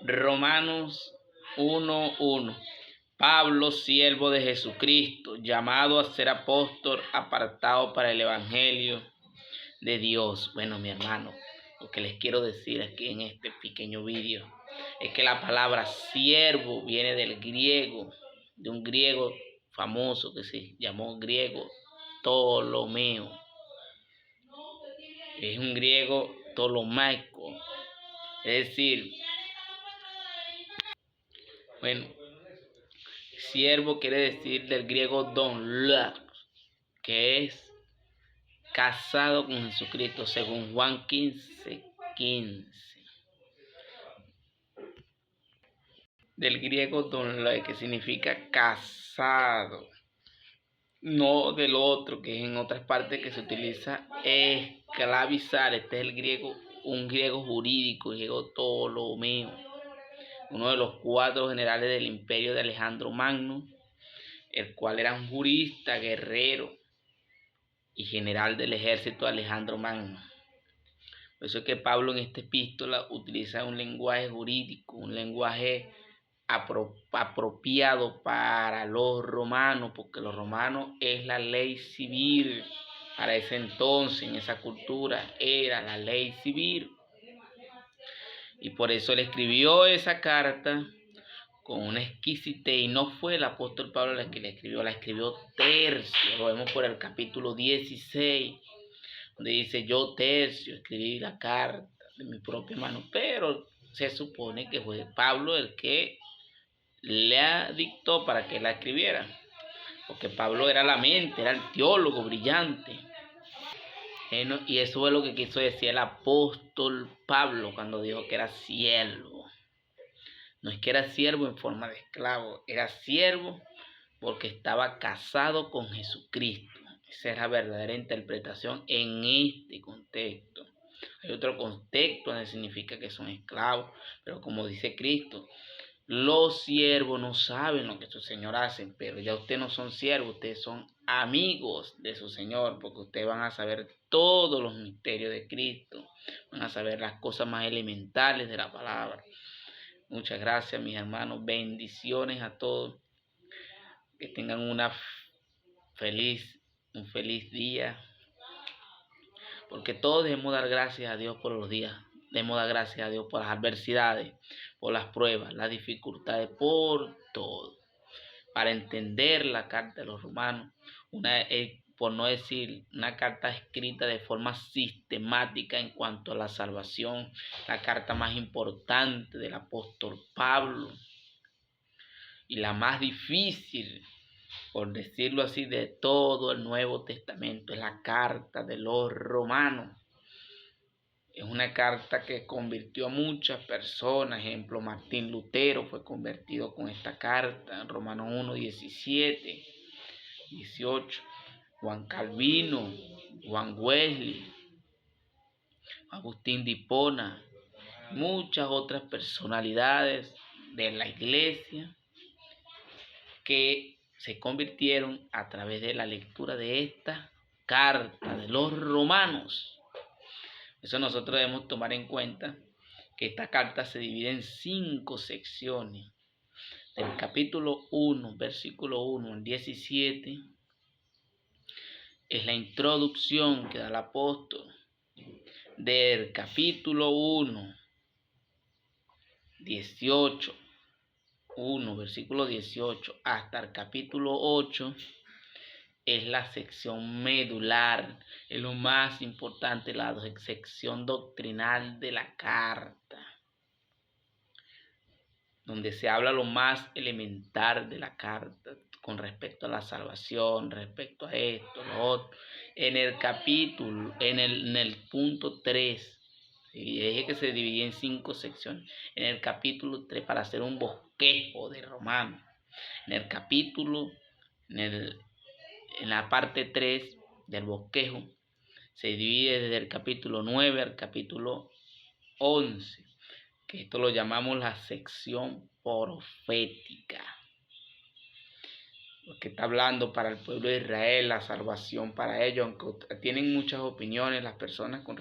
Romanos 1:1. Pablo, siervo de Jesucristo, llamado a ser apóstol, apartado para el evangelio de Dios. Bueno, mi hermano, lo que les quiero decir aquí en este pequeño vídeo es que la palabra siervo viene del griego, de un griego famoso que se llamó griego Ptolomeo. Es un griego ptolomaico, es decir, bueno, siervo quiere decir del griego don, que es casado con Jesucristo, según Juan 15:15. Del griego don, que significa casado, no del otro, que es en otras partes que se utiliza esclavizar. Este es el griego, un griego jurídico, el griego Ptolomeo, uno de los 4 generales del imperio de Alejandro Magno, el cual era un jurista, guerrero y general del ejército de Alejandro Magno. Por eso es que Pablo en esta epístola utiliza un lenguaje jurídico, un lenguaje apropiado para los romanos, porque los romanos es la ley civil. Para ese entonces, en esa cultura, era la ley civil. Y por eso él escribió esa carta con una exquisitez, y no fue el apóstol Pablo el que la escribió Tercio. Lo vemos por el capítulo 16, donde dice: yo Tercio escribí la carta de mi propia mano. Pero se supone que fue Pablo el que le dictó para que la escribiera, porque Pablo era la mente, era el teólogo brillante. Y eso es lo que quiso decir el apóstol Pablo cuando dijo que era siervo. No es que era siervo en forma de esclavo, era siervo porque estaba casado con Jesucristo. Esa es la verdadera interpretación en este contexto. Hay otro contexto donde significa que son esclavos, pero como dice Cristo, los siervos no saben lo que su Señor hace, pero ya ustedes no son siervos, ustedes son amigos de su Señor, porque ustedes van a saber todos los misterios de Cristo, van a saber las cosas más elementales de la palabra. Muchas gracias, mis hermanos. Bendiciones a todos. Que tengan un feliz día. Porque todos debemos dar gracias a Dios por los días. Debemos dar gracias a Dios por las adversidades, por las pruebas, las dificultades, por todo. Para entender la carta de los romanos, por no decir una carta escrita de forma sistemática en cuanto a la salvación, la carta más importante del apóstol Pablo y la más difícil, por decirlo así, de todo el Nuevo Testamento, es la carta de los romanos. Es una carta que convirtió a muchas personas. Ejemplo, Martín Lutero fue convertido con esta carta, en Romanos 1:17, 18. Juan Calvino, Juan Wesley, Agustín de Hipona, muchas otras personalidades de la iglesia que se convirtieron a través de la lectura de esta carta de los romanos. Eso nosotros debemos tomar en cuenta que esta carta se divide en 5 secciones. Del capítulo 1, versículo 1 al 17, es la introducción que da el apóstol. Del capítulo 1, 18, hasta el capítulo 8, es la sección medular, es lo más importante, la sección doctrinal de la carta, donde se habla lo más elemental de la carta con respecto a la salvación, respecto a esto, lo otro. En el capítulo, en el punto 3, y dije que se divide en 5 secciones. En el capítulo 3, para hacer un bosquejo de Romanos, en la parte 3 del bosquejo, se divide desde el capítulo 9 al capítulo 11, que esto lo llamamos la sección profética, porque está hablando para el pueblo de Israel, la salvación para ellos, aunque tienen muchas opiniones las personas con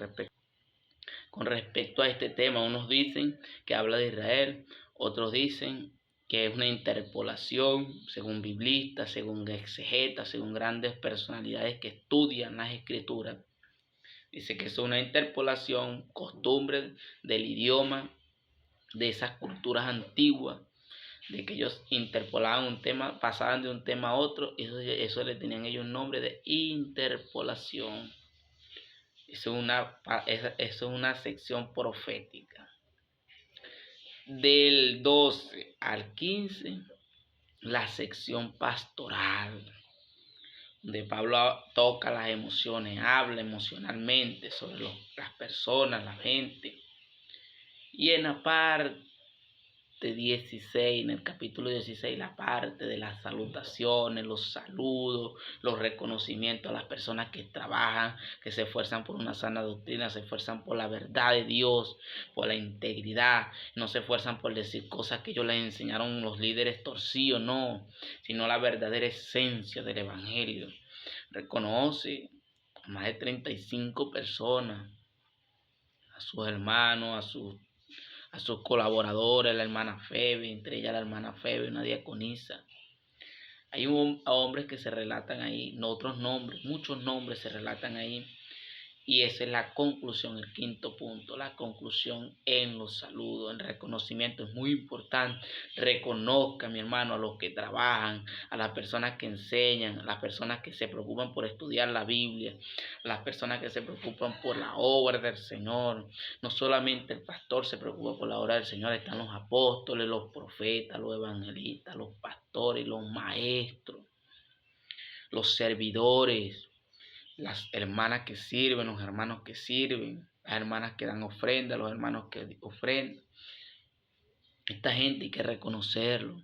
con respecto a este tema. Unos dicen que habla de Israel, otros dicen que es una interpolación, según biblistas, según exegetas, según grandes personalidades que estudian las escrituras. Dice que es una interpolación, costumbre del idioma de esas culturas antiguas, de que ellos interpolaban un tema, pasaban de un tema a otro, y eso le tenían ellos un nombre de interpolación. Eso es una sección profética. Del 12 al 15, la sección pastoral, donde Pablo toca las emociones, habla emocionalmente sobre las personas, la gente. Y en la parte 16, en el capítulo 16, la parte de las salutaciones, los saludos, los reconocimientos a las personas que trabajan, que se esfuerzan por una sana doctrina, se esfuerzan por la verdad de Dios, por la integridad, no se esfuerzan por decir cosas que ellos les enseñaron los líderes torcidos, no, sino la verdadera esencia del evangelio. Reconoce a más de 35 personas, a sus hermanos, a sus colaboradores, la hermana Febe, entre ellas la hermana Febe, una diaconisa. Hay hombres que se relatan ahí, otros nombres, muchos nombres se relatan ahí. Y esa es la conclusión, el quinto punto, la conclusión en los saludos, en reconocimiento. Es muy importante. Reconozca, mi hermano, a los que trabajan, a las personas que enseñan, a las personas que se preocupan por estudiar la Biblia, a las personas que se preocupan por la obra del Señor. No solamente el pastor se preocupa por la obra del Señor, están los apóstoles, los profetas, los evangelistas, los pastores, los maestros, los servidores, las hermanas que sirven, los hermanos que sirven, las hermanas que dan ofrenda, los hermanos que ofrendan. Esta gente hay que reconocerlo.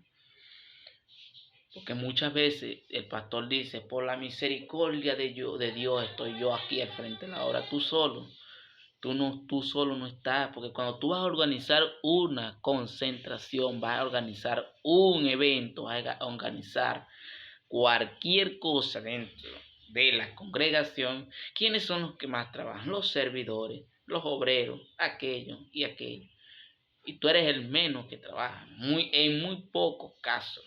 Porque muchas veces el pastor dice, por la misericordia de Dios estoy yo aquí al frente de la obra. Tú solo no estás. Porque cuando tú vas a organizar una concentración, vas a organizar un evento, vas a organizar cualquier cosa dentro de la congregación, ¿quiénes son los que más trabajan? Los servidores, los obreros, aquellos y aquellos. Y tú eres el menos que trabaja, en muy pocos casos.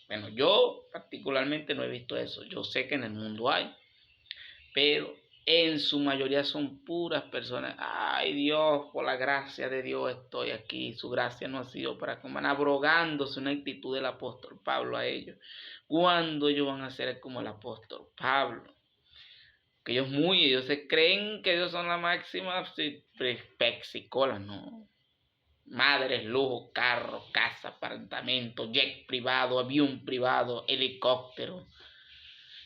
Bueno, yo particularmente no he visto eso. Yo sé que en el mundo hay, pero en su mayoría son puras personas. Ay Dios, por la gracia de Dios estoy aquí. Su gracia no ha sido para que van abrogándose una actitud del apóstol Pablo a ellos. ¿Cuándo ellos van a ser como el apóstol Pablo? Que ellos se creen que ellos son la máxima pexicola, no. Madres, lujo, carro, casa, apartamento, jet privado, avión privado, helicóptero.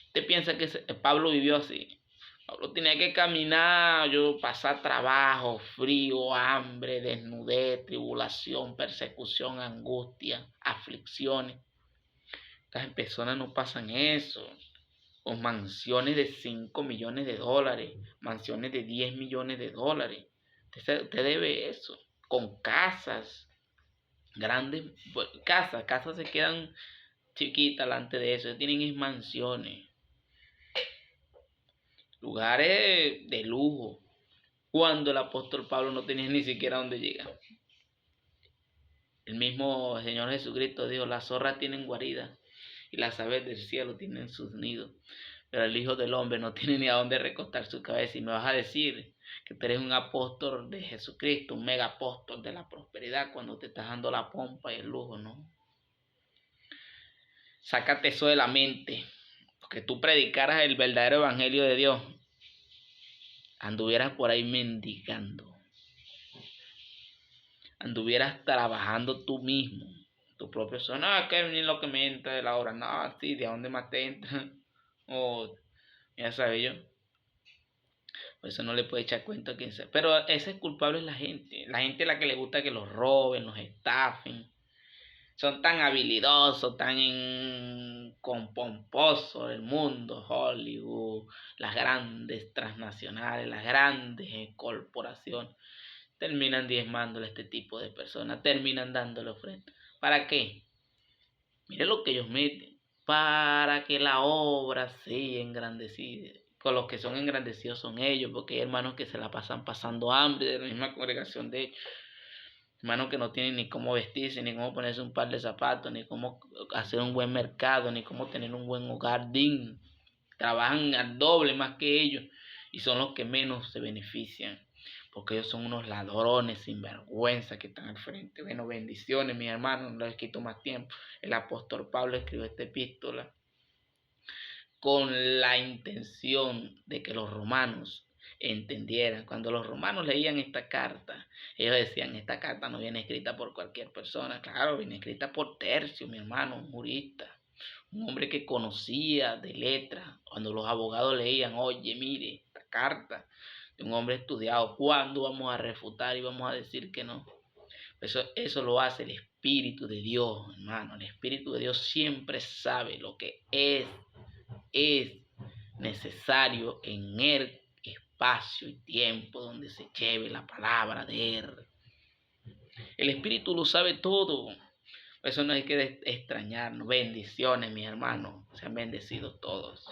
¿Usted piensa que Pablo vivió así? Pablo tenía que caminar, pasar trabajo, frío, hambre, desnudez, tribulación, persecución, angustia, aflicciones. Las personas no pasan eso. O mansiones de 5 millones de dólares, mansiones de 10 millones de dólares. Usted debe eso. Con casas grandes, casas se quedan chiquitas delante de eso. Tienen mansiones, lugares de lujo, cuando el apóstol Pablo no tenía ni siquiera dónde llegar. El mismo Señor Jesucristo dijo, las zorras tienen guarida y las aves del cielo tienen sus nidos, pero el Hijo del Hombre no tiene ni a dónde recostar su cabeza. Y me vas a decir que tú eres un apóstol de Jesucristo, un mega apóstol de la prosperidad, cuando te estás dando la pompa y el lujo, ¿no? Sácate eso de la mente, porque tú predicaras el verdadero evangelio de Dios, anduvieras por ahí mendigando, anduvieras trabajando tú mismo, tu propio son, no, que ni lo que me entra de la obra, no, sí, de dónde más te entra, o ya sabes yo. Por eso no le puede echar cuenta a quien sea. Pero ese es culpable es la gente. La gente es la que le gusta que los roben, los estafen. Son tan habilidosos, tan pomposos del mundo, Hollywood, las grandes transnacionales, las grandes corporaciones. Terminan diezmándole a este tipo de personas, terminan dándole ofrenda. ¿Para qué? Mire lo que ellos meten. Para que la obra sea engrandecida. con los que son engrandecidos son ellos, porque hay hermanos que se la pasan pasando hambre de la misma congregación de ellos. Hermanos que no tienen ni cómo vestirse, ni cómo ponerse un par de zapatos, ni cómo hacer un buen mercado, ni cómo tener un buen hogar digno. Trabajan al doble más que ellos y son los que menos se benefician, porque ellos son unos ladrones sin vergüenza que están al frente. Bueno, bendiciones, mis hermanos, no les quito más tiempo. El apóstol Pablo escribió esta epístola con la intención de que los romanos entendieran. Cuando los romanos leían esta carta, ellos decían, esta carta no viene escrita por cualquier persona. Claro, viene escrita por Tercio, mi hermano, un jurista, un hombre que conocía de letras. Cuando los abogados leían, oye, mire, esta carta de un hombre estudiado, ¿cuándo vamos a refutar y vamos a decir que no? Eso lo hace el Espíritu de Dios, hermano. El Espíritu de Dios siempre sabe lo que es necesario en el espacio y tiempo donde se lleve la palabra de Él. El Espíritu lo sabe todo. Por eso no hay que extrañarnos. Bendiciones, mis hermanos. Sean bendecidos todos.